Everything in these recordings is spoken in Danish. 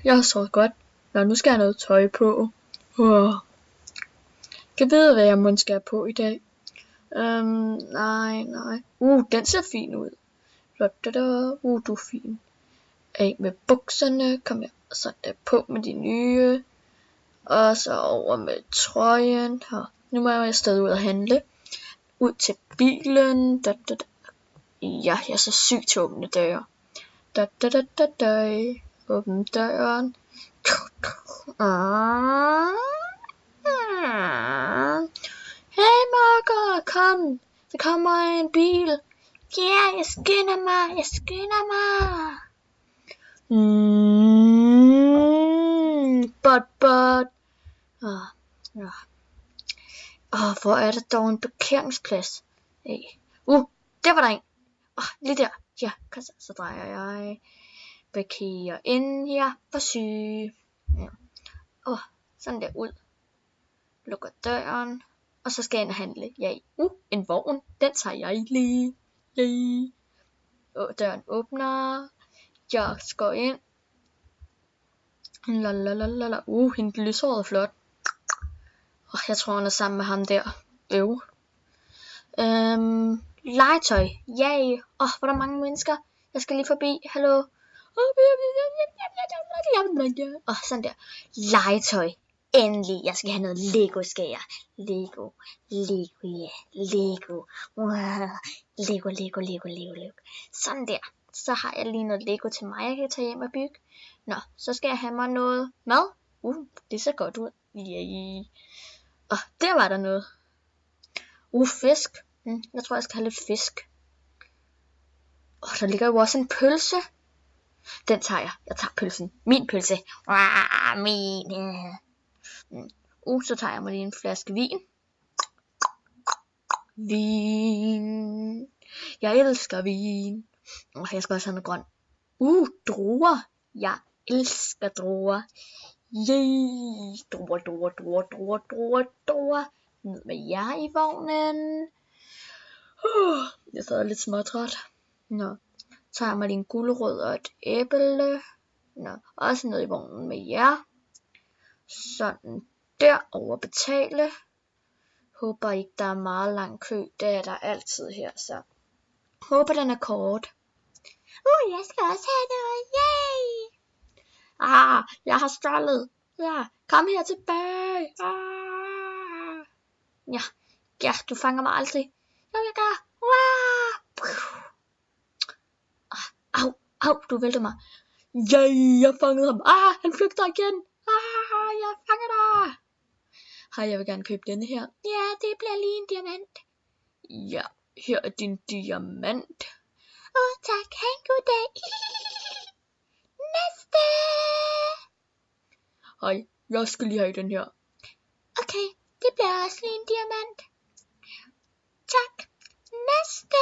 Jeg har sovet godt. Nå, nu skal jeg have noget tøj på. Kan vide, hvad jeg måske skal have på i dag. Nej. Den ser fin ud. Du er fin. Af med bukserne. Kom her. Så der på med de nye. Og så over med trøjen. Her. Nu må jeg stadig ud og handle. Ud til bilen. Ja, jeg er så syg til at åbne døre. Åbne døren. Hey Marker, kom. Der kommer en bil. Ja, jeg skynder mig. But. Hvor er der dog en parkeringsplads? Hey. Der var der en. Lige der. Ja, så drejer jeg. Parkerer ind. Ja, for syg. Ja. Sådan der ud. Lukker døren. Og så skal jeg ind og handle. Ja, en vogn. Den tager jeg lige. Døren åbner. Jeg går ind. Lalalala. Hende lyshåret er flot. Jeg tror, han er sammen med ham der. Legetøj. Yay. Hvor er der mange mennesker. Jeg skal lige forbi. Hallo. Sådan der. Legetøj. Endelig. Jeg skal have noget Lego, skal jeg. Lego. Lego. Sådan der. Så har jeg lige noget Lego til mig, jeg kan tage hjem og bygge. Nå, så skal jeg have mig noget mad. Det ser godt ud. Yay. Der var der noget. Fisk. Jeg tror, jeg skal have lidt fisk. Der ligger jo også en pølse. Den tager jeg. Jeg tager pølsen. Min pølse. Så tager jeg mig lige en flaske vin. Vin. Jeg elsker vin. Jeg skal også have noget grønt. Druer. Jeg elsker druer. Yay. Druer. Ned med jer i vognen. Jeg sidder lidt småtræt. Nå. Tager mig lige en gulerod og et æble. Nå. Også ned i vognen med jer. Sådan der. Over betale. Håber ikke der er meget lang kø. Det er der altid her, så. Håber den er kort. Jeg skal også have noget. Yay! Jeg har stjålet. Ja, kom her tilbage. Ja, du fanger mig aldrig. Jo, jeg gør. Au, du vælter mig. Yay, jeg fangede ham. Han flygter igen. Jeg fanger dig. Jeg vil gerne købe denne her. Ja, det bliver lige en diamant. Ja, her er din diamant. Tak. Ha' en god dag. Næste. Hej, jeg skal lige have den her. Okay, det bliver også lige en diamant. Tak. Næste.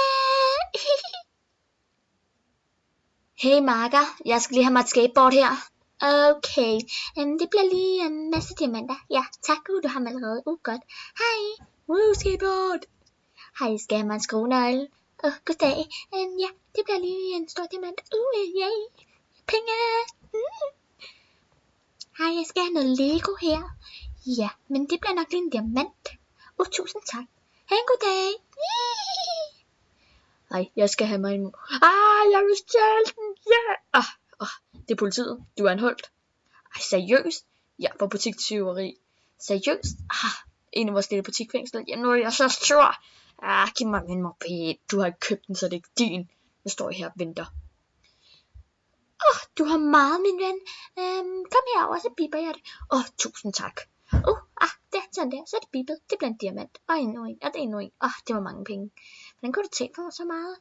Hey Marker, jeg skal lige have mig et skateboard her. Okay, det bliver lige en masse diamanter. Ja, tak. Du har mig allerede. Godt. Hej. Skateboard. Hej, skal jeg have mig en skruenøgle? Goddag. Ja, det bliver lige en stor diamant. Yay. Penge. Hej, jeg skal have noget Lego her. Ja, men det bliver nok lige en diamant. Tusind tak. Ha' en god dag. Hej, jeg skal have mig en... jeg vil stjæle den. Ja. Det er politiet. Du er anholdt. Seriøst? Ja, for butikstyveri. Seriøst? En af vores lille butikfængsel. Ja, nu er jeg så sur. Giv mig min moped. Du har ikke købt den, så det er ikke din. Nu står jeg her og venter. Du har meget, min ven. Kom herover, så biber jeg det. Tusind tak. Det er sådan der. Så er det bibet. Det bliver en diamant. Og endnu en. Og det er endnu en. Det var mange penge. Hvordan kunne du tænke for mig så meget?